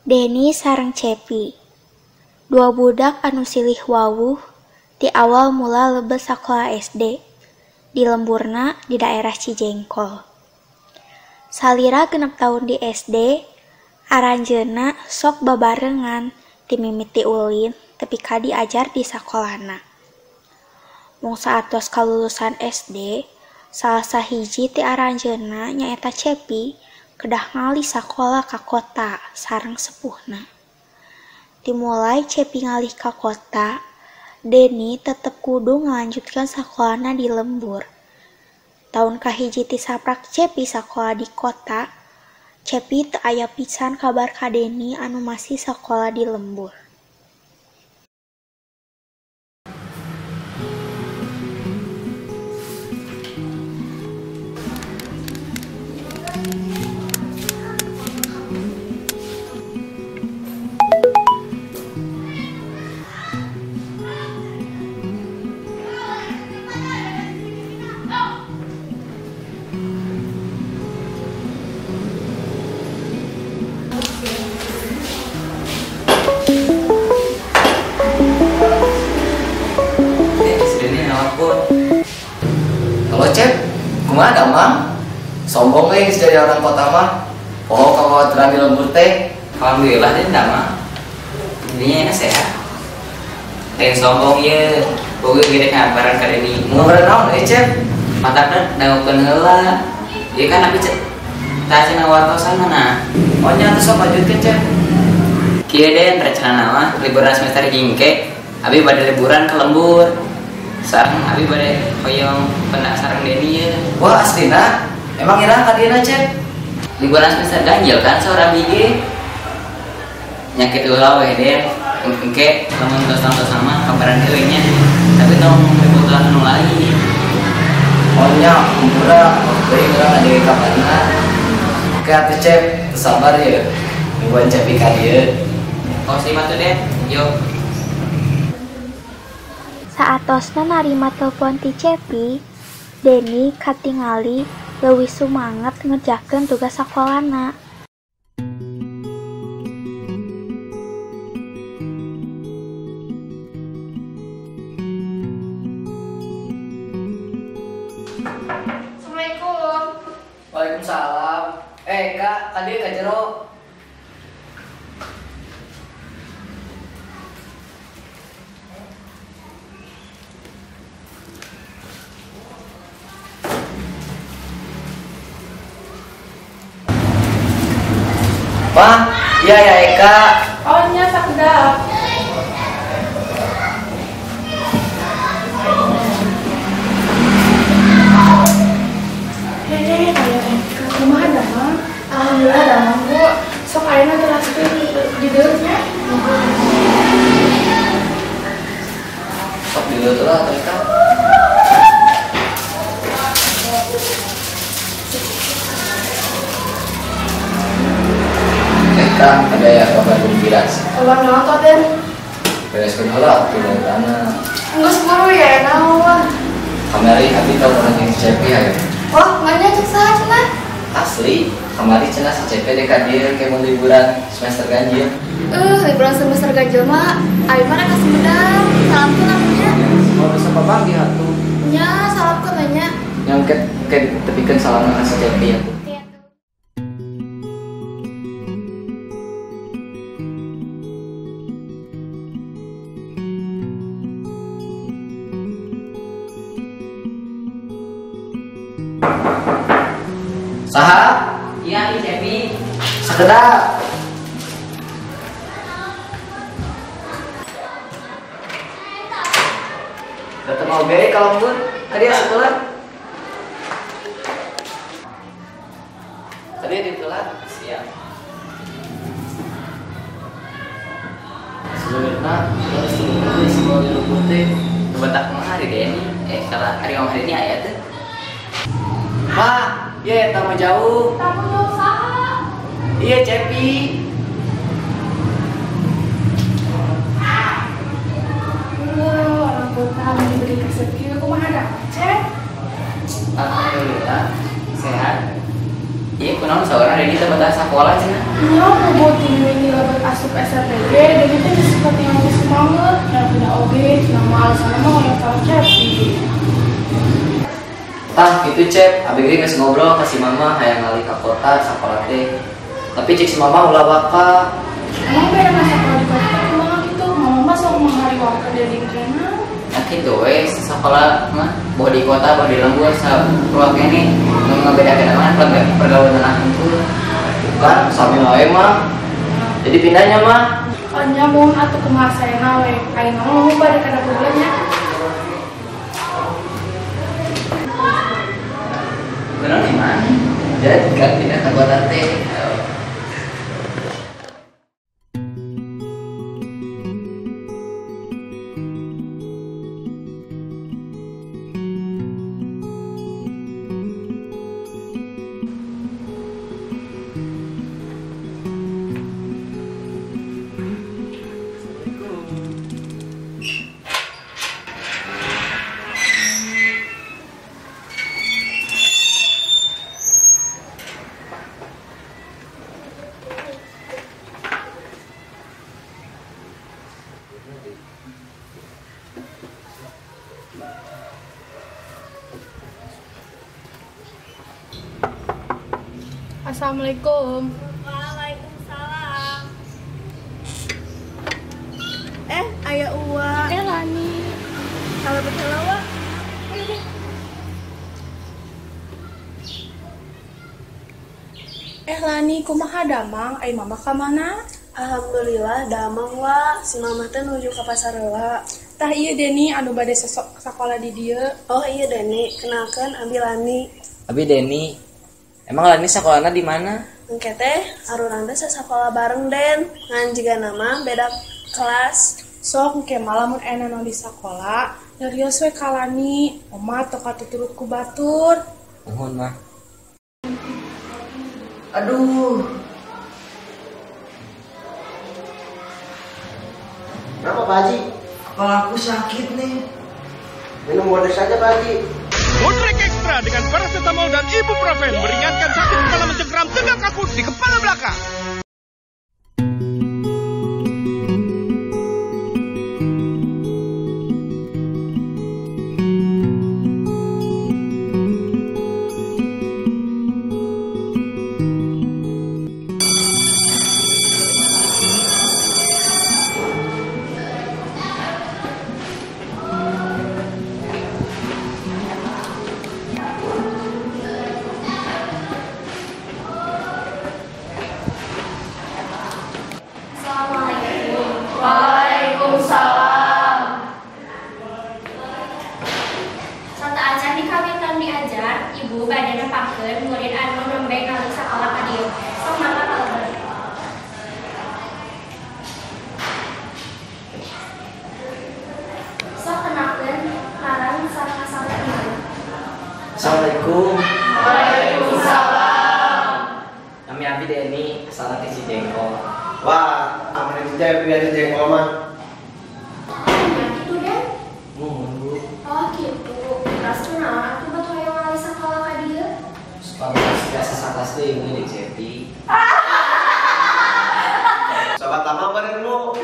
Deni sareng Cepi, dua budak anu silih wawuh di awal mula lebet sakola SD di lemburna di daerah Cijengkol. Salira 6 tahun di SD, aranjeunna sok babarengan di mimiti ulin tepi ka diajar di sakolana. Mung saatos kalulusan SD, salah sahiji ti aranjeunna nyaeta Cepi kedah ngalih sakola ka kota sareng sepuhna. Dimulai Cepi ngalih ka kota, Deni tetep kudu ngalanjutkan sakolana di lembur. Tahun kahiji ti saprak Cepi sakola di kota, Cepi teu aya pisan kabar ka Deni anu masih sakola di lembur. Halo Cep, kumaha Mang? Sombong jadi orang kota mah. Oh, kekhawatiran di lembur teh. Alhamdulillah deh Mang. Intinya sehat. Lain sombong ye, boga gede ngabaran ka Deni. Ngabaran naon Cep? Matana dangukeun heula. Ieu kan abi tah cenah wartosan na. Oh nya teh sok lanjutkeun Cep. Kieu den rencana mah liburan semester jingke. Abi bade liburan ke lembur. Sareng abi bade hoyong pena sareng Deni ye. Wah aslina, emang ira ka dieu Cep? Liburan semester ganjil kan saurang bigi. Nyakit ulah we den. Engke lamun tos sama kabaran deui nya. Tapi tong kebutuhan anu lain. Oh nya umpura deui urang ade kabarna. Oke atuh Cep, sabar ye. Mingguan Cepi ka dieu. Oh siapa tuh den? Yuk. Saatosna narima telepon ti Cepi, Deni katingali leuwih sumanget ngerjakeun tugas sakolana. Assalamualaikum. Waalaikumsalam. Kak, tadi ka jero. Wah, iya ya Eka. Oh nya sakda. Hehehe, aya Eka. Kumaha damang? Alhamdulillah damang Bu. Sok ayeuna teraskeun di deurnya. Sok dulu tuh lah Eka. Eka, ada yang kabar gembira sih. Kabar naon tuh Den? Bereskeun heula atuh dari tanah. Geus buru ya naon. Kamari abi tau orang yang Cepi ayo. Wah, nganya cek saha cenah? Asli, kamari cenah si Cepi dekat dia kayak mau liburan semester ganjil. Liburan semester ganjil mah ayeuna mah ka Sumedang. Salamkeun namanya. Mau bisa papanggih atuh. Nya salamkeun nya. Yang kayak tepikeun salaman ka si Cepi atuh. Saha? Iya, ini Cepi. Sakedap. Datang mau beri kalau pun tadi sekolah. Tadi di telat. Siap. Sebenarnya terus di sekolah di putih. Kebetak mah hari Deni. Kalau hari om hari ini aya tuh. Ma, ya tamu jauh. Tamu jauh saha? Iya Cepi. Orang kota diberi rezeki, kumaha ada Cep? Alhamdulillah sehat. Iya, kunaon saurang dari kita batas sekolah cina. Iya, mau ini lebat asup SRPG, dan itu seperti yang mau semangat, yang punya oge, nama alasan mau yang tahu Cepi. Tah gitu Cep, abg geus ngobrol kasih mama hayang ngali ka kota sakola teh. Tapi cek si mama ulah waka. Emang beda masa sekolah di kota kumaha gitu, mama mah sok menghari waktu dari kena. Ya gitu we, sekolah mah boh di kota, boh di lembur, keluarga ini ngebedakan mana pergaulan anak itu. Bukan, sami wae mah. Jadi pindahnya mah. Oh nyambung atau kumaha saya nawe, ayo mama mau balik ke dapur bulannya. Benar di mana? Jadi kan pindah ke kota teh. Assalamualaikum. Waalaikumsalam. Aya Uwa. Lani. Kalau betul Uwa. Lani, kumaha damang? Ai mama ka mana? Alhamdulillah damang wa. Si mama teh nuju ka pasar heula. Tah ieu Deni anu bade sakola di dieu. Oh iya Deni, kenalkan Abi Lani. Abi Deni. Emang Lani sekolahnya di mana? Engke teh arurang teh sakola bareng Den. Ngan jiga nama beda kelas. Sok engke malamun ena di sakola, nyarios we ka Lani. Oma teu katuturut ku batur. Nuhun mah. Aduh. Kenapa Pak Haji? Kepala aku sakit nih. Minum water saja Pak Haji. Bodrek Extra dengan paracetamol dan ibuprofen meringankan sakit kepala mencengkram tegak kaku di kepala belakang. Ibu badana pakeun murid anu nembe ngalih sakola ka dieu. Sok mangga kalebet. Sok kenalkeun ngaran sareng asal ibu. Assalamualaikum. Waalaikumsalam. Kami Abi Deni, asalna ti Cijengkol. Wah, aman itu Cep, biar jengkol mah. Ya gitu deh. Nuhun Bu. Oh gitu. Terus kunaon atuh batu hayang ngalih sakola ka dieu? Biasa sakas deui ini di Cepi. Sobat lama barengmu.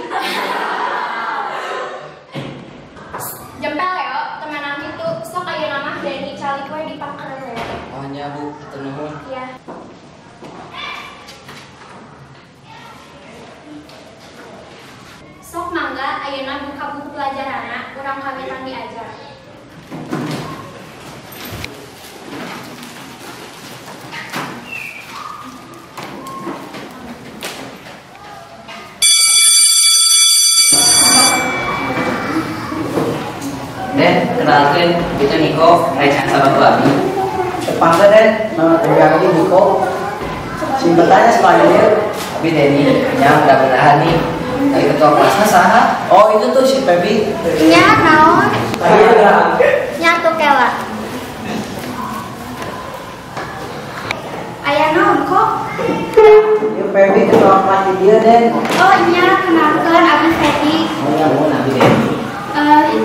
Jempel yo, temenan kitu. Sok ayeuna mah Deni calik we dipangkeun we. Oh nya Bu, hatur nuhun. Iya. Sok mangga ayeuna buka buku pelajaranna, urang kawitan diajar. Den, kenalkan itu Niko, Raihan sahabat Abi. Tepangga Den, nama Abi Niko. Simpetannya semuanya dia. Abi Deni, yang mudah-mudahan nih dari ketua kelasnya saha. Oh itu tuh si Pebi. Nya naon? Iya. Nya tuh kela. Aya naon kok? Ini Pebi ketua kelas dia Den. Oh nya kenalkeun Abi Fedi. Oh ya mau Abi Deni.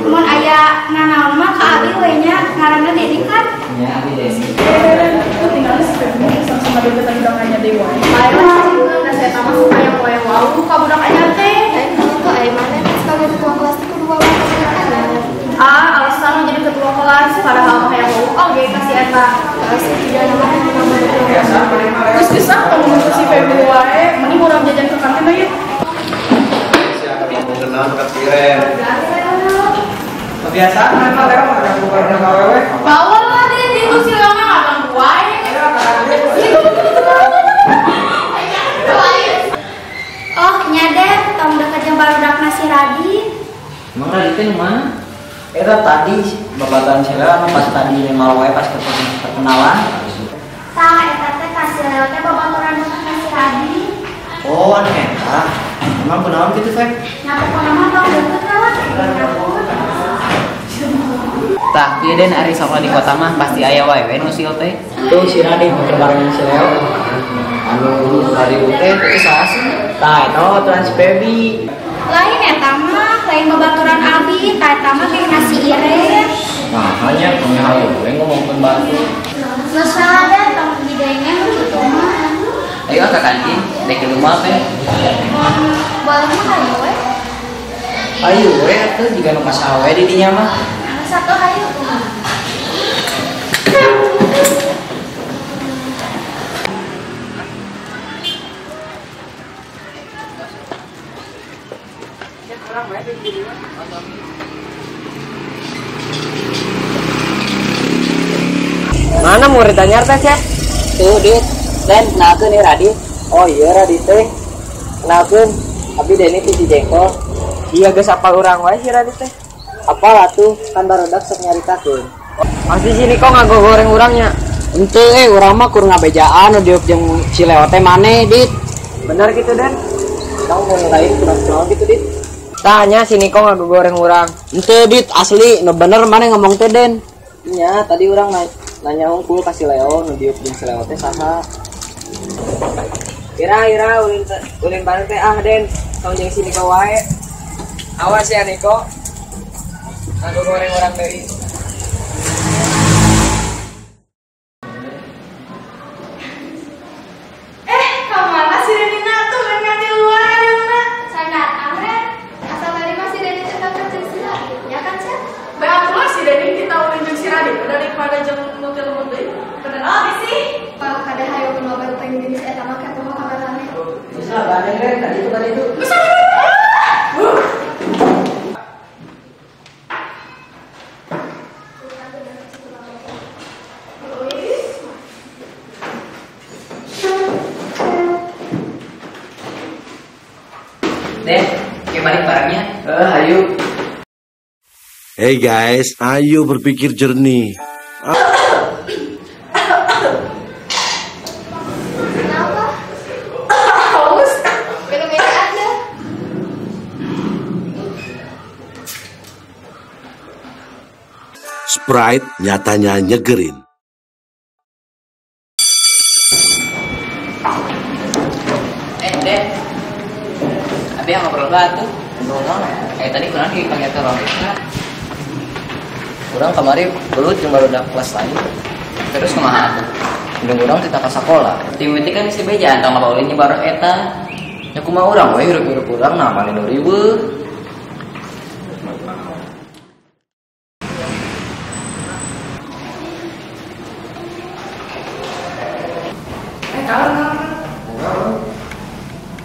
Mun aya nanaon mah ka Abi we nya ngaranna Dedi kan? Ya Abi Deni. Itu tinggal di Instagram sama-sama deketan udangannya Dewa. Ayo Biasa memang lewat ada bukan kawewe. Bawa lah deh itu si Lama abang kuai. Oh, nyadar, tong deket jeung barudak nasi Radin. Emang Radit teh mana? Eta tadi babatan sila pas tadi mau pas perkenalan. Tah, eta teh kasih lewat teh babaturan deket nasi Radin. Oh, anu eta. Emang kunaon gitu, Fek? Nah, pokoknya mah tong deket lah. Tah, ieu den ari sok di kota mah pasti aya wae nu sieu teh. Tuh si Radin bareng si Leo. Anu hari teh teh saha sih? Tah, eta Trans Baby. Lain eta mah, lain babaturan abi, tah eta mah ge nasi iren. Nah, hanya punya hal gue ngomongin batu. Geus ada tong didengen kitu mah. Ayo ka kantin, dek di rumah teh. Boleh mah ayo we. Ayo we atuh jiga nu pasawe di dinya mah. Satu ayo. Mana murid anyar teh, Cek? Tuh, Dit. Den, kenalkeun nih Radit. Oh iya Radit teh. Kenalkeun, abi Deni ti Jengkol. Iya geus apal urang wae si Radit teh. Apal atuh, kan barudak sok nyaritakeun. Pasti sini kok ngago goreng urangnya. Henteu urang mah kur ngabejaan nu dieup jeung si Leo teh maneh, Dit. Bener gitu Den. Kamu mau lain kurang gitu Dit. Tanya sini kok ngago goreng urang. Henteu, Dit, asli nu bener maneh ngomong teh, Den. Iya, tadi urang nanya unggul kasih Leo nu dieup jeung si Leo teh saha. Ira ulin bareng teh Den. Tong jeung sini kok wae. Awas ya Niko. Ngago goreng urang deui. Kemana si Denina tuh nganti luar ya Luna? Sadar amen. Asal tadi masih dari tetap kerja sila. Ya kan, Cek? Baik lah si Denin kita ulin jeung si Radit daripada jeung nutil deui. Bener abi sih. Kalau kada hayo pengobat pengen jenis eta mah kata mah kabarane. Bisa banding Den, tadi itu. Den, kayak balik barangnya. Ayo. Hey guys, ayo berpikir jernih. Kenapa? Haus. Minum ini aja. Sprite nyatanya nyegerin. Den. Abi yang ngobrol batu. Tadi kurang dipanggil ke Rohita. Urang kamari belut jeung barudak kelas lain. Terus kumaha atuh? Jeung urang kita ka sakola. Tim itu kan si beja antang apa ulin baru eta. Ya kumaha urang we hirup-hirup urang nah mali 2000.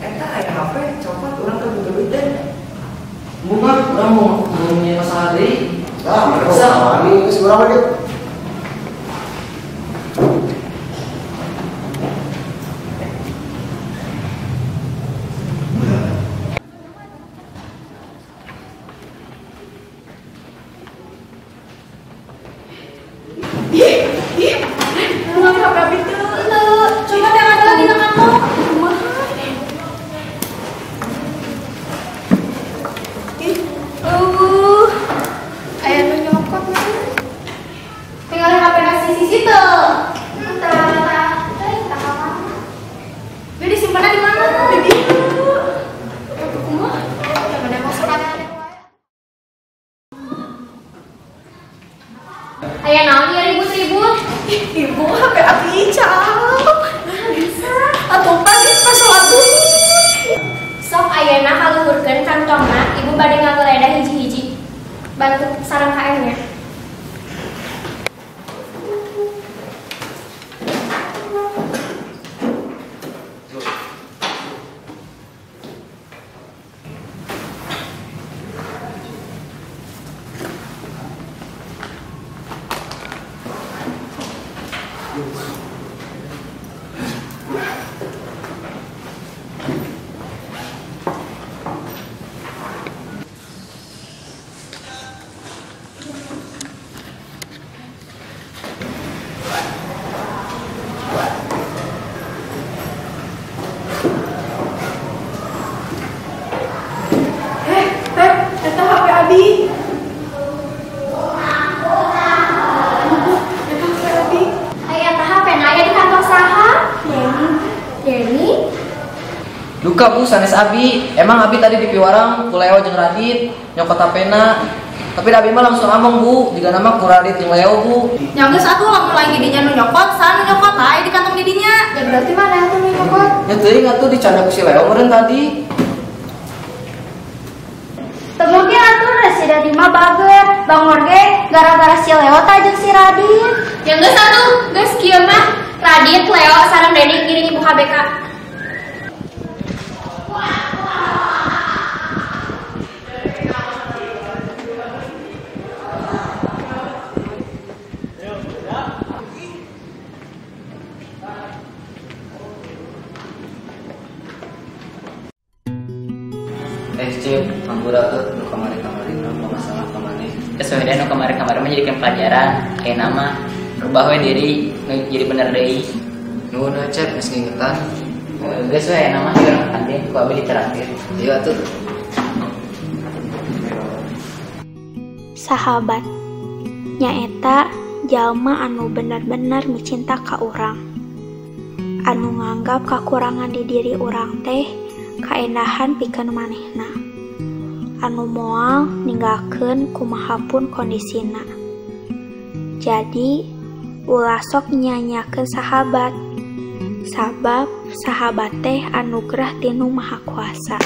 Eta aya HP copot urang teh butuh duit teh. Bunga urang mau punya masalah deui. Ah, bisa. Ini geus urang mah Coba jangan ada lagi dengan kamu. Ayah lu nyokot nih. Tinggalin HP nasi sisi tuh. Jadi simpannya di mana? Di rumah. Jangan ada masalah. Ayah naon ya ribut-ribut. Ibu HP abi Icau. Bisa. Atuh pagi pas sholat dulu. Sok ayeuna kaluhurkeun kantongna, ibu bade ngageledah hiji-hiji. Bantu sareng KM-nya. Duka Bu, sanes Abi. Emang Abi tadi di piwarang ku Leo jeung Radit nyokot tapena. Tapi Abi mah langsung among Bu, jika nama ku Radit jeung Leo Bu. Yang geus atuh lamun lain didinya nu nyokot, sana nyokot lain di kantong didinya. Ya berarti mana yang tuh nyokot? Ya teuing atuh dicanda ku si Leo meureun tadi. Mungkin atuh si Dadi mah bager, Bang Morge gara-gara si Leo tajeng si Radit. Yang geus atuh, geus kieu mah Radit, Leo, sareng Dedi ngiring ibu KBK. Cip, Anggura tuh nu kamari-kamari apa masalah kamari. Sesuai nu kamari-kamari menjadikan pelajaran. Kayak nama rubah we diri jadi bener deui. Nuhun Cep, geus ngingetan. Geus we nama urang kantin ku abi ditraktir. Iya tuh. Sahabat nyaeta jalma anu bener-bener mencinta ka urang, anu nganggap kakurangan di diri urang teh kaendahan pikeun manehna, anu moal ninggalkeun kumahapun kondisina. Jadi ulah sok nyanyakeun sahabat, sabab sahabat teh anugerah tinu Maha Kuasa.